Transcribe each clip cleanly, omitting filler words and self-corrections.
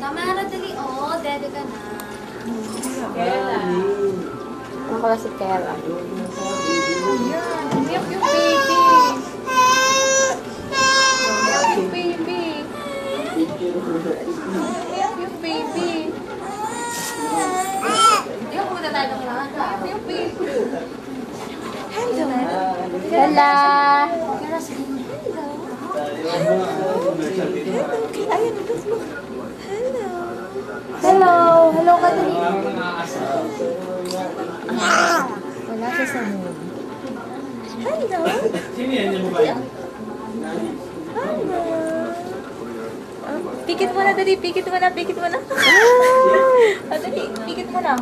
Kamara, dali. Oh, dede ka na. Kela. Ano ko na si Kela? Yan. Umiyak yung baby. Umiyak yung baby. Umiyak yung baby. Yung muna tayo ng lahat. Umiyak yung baby. Hello. Kela! Kela, sige. Ayun, ugas mo. Hello. Hello! Hello ka dali. Wala siya sa mood. Hello. Sino yan yung mobile? Hello. Pikit mo na, dali. Pikit mo na, pikit mo na. Dali, pikit mo na.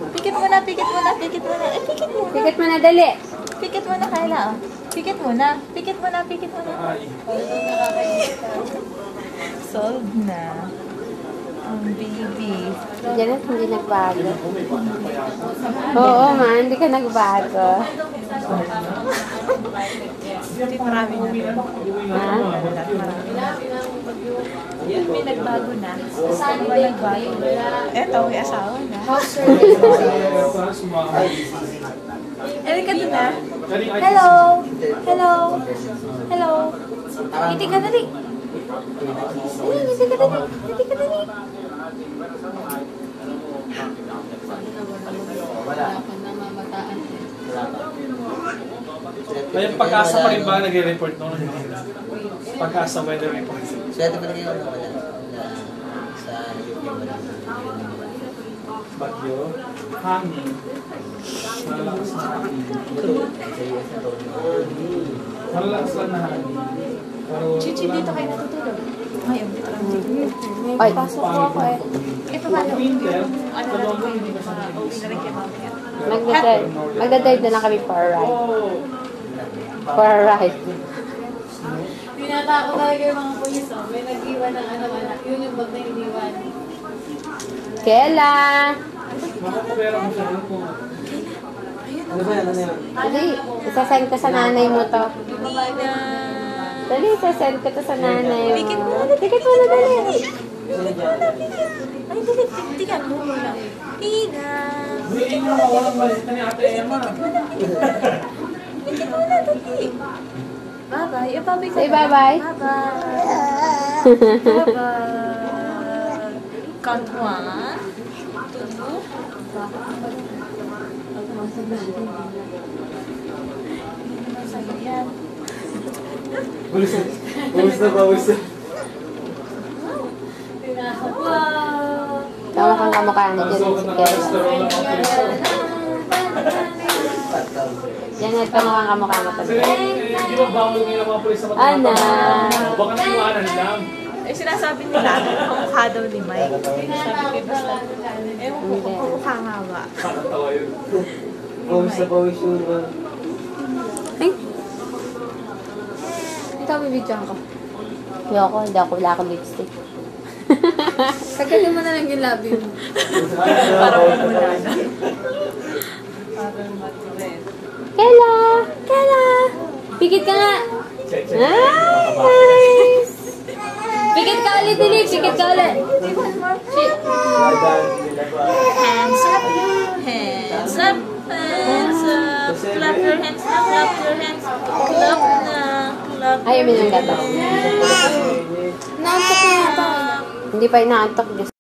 Pikit mo na, pikit mo na, pikit mo na. Pikit mo na. Pikit mo na dali. Pikit mo na, Kayla. Pikit mo na. Pikit mo na, pikit mo na. Solved na. Ang baby. Janet, hindi nagbago. Oo, ma. Hindi ka nagbago. Marami na. Ha? May nagbago na. May nagbago. Eto, may asawa na. Erika doon na. Hello. Hello. Hello. Ngiti ka dali. Ngiti ka dali. Ngiti ka dali. May pag-asa pa rin ba nag-report noon? Pag-asa weather report. Swerte pa rin yung wala sa Bagyo, hangin, malalakas na hangin. Malalakas lang na hangin. Chichi, dito kayo natutulog. Ngayon, dito lang dito. Ay, pasok ko ako eh. Ito ba? Winter, Ano lang ko hindi ko sana. Uwi na rin kayo mamaya. Magdadrive na lang kami for a ride. For a ride. Tinatako talaga yung mga pulis, oh. May nag-iwan ng ano-ano. Yun yung bag na iniwan. Kela! makakapera mo siya ano kung Ano ba yan? Ano yan? Dali, isasend ko sa nanay mo to. Nina. Dali, isasend ko to sa nanay mo. Pikit mo na, Pikit mo na, dali. Ay, dili. Tingnan mo muna. Nina. huwiin mo na walang balita ni Ate Emma. Pikit mo na, dali. Bye-bye. Bye-bye. Say bye-bye. Bye-bye. Bye-bye. Count 1, 2. Sa'yo yan. Bulis na. Kamukhang kamukha niya dyan si Kela. Janet, kamukhang kamukha mo to. Di ba bawal ngayon ang mga pulis sa Ana. Baka naiwanan lang. Eh, sinasabi nila, kamukha daw ni Mike. Sabi ko basta, ewan ko kung kamukha nga ba. Nakakatawa yun. Bawis na bawis yun. Ay, Ito, bibidyoan ko. ayoko, wala akong lipstick. Tagalin mo na lang yung labi mo. Parang mamula na. Parang matured. Kela! Kela! Pikit ka nga! Nice! Pikit ka ulit, Dili! Pikit ka ulit! Hands up, hands up, hands up. Clap your hands na, clap your hands. Clap na, clap. Ayaw mo nang gato. Naantok na yata. Hindi pa inaantok.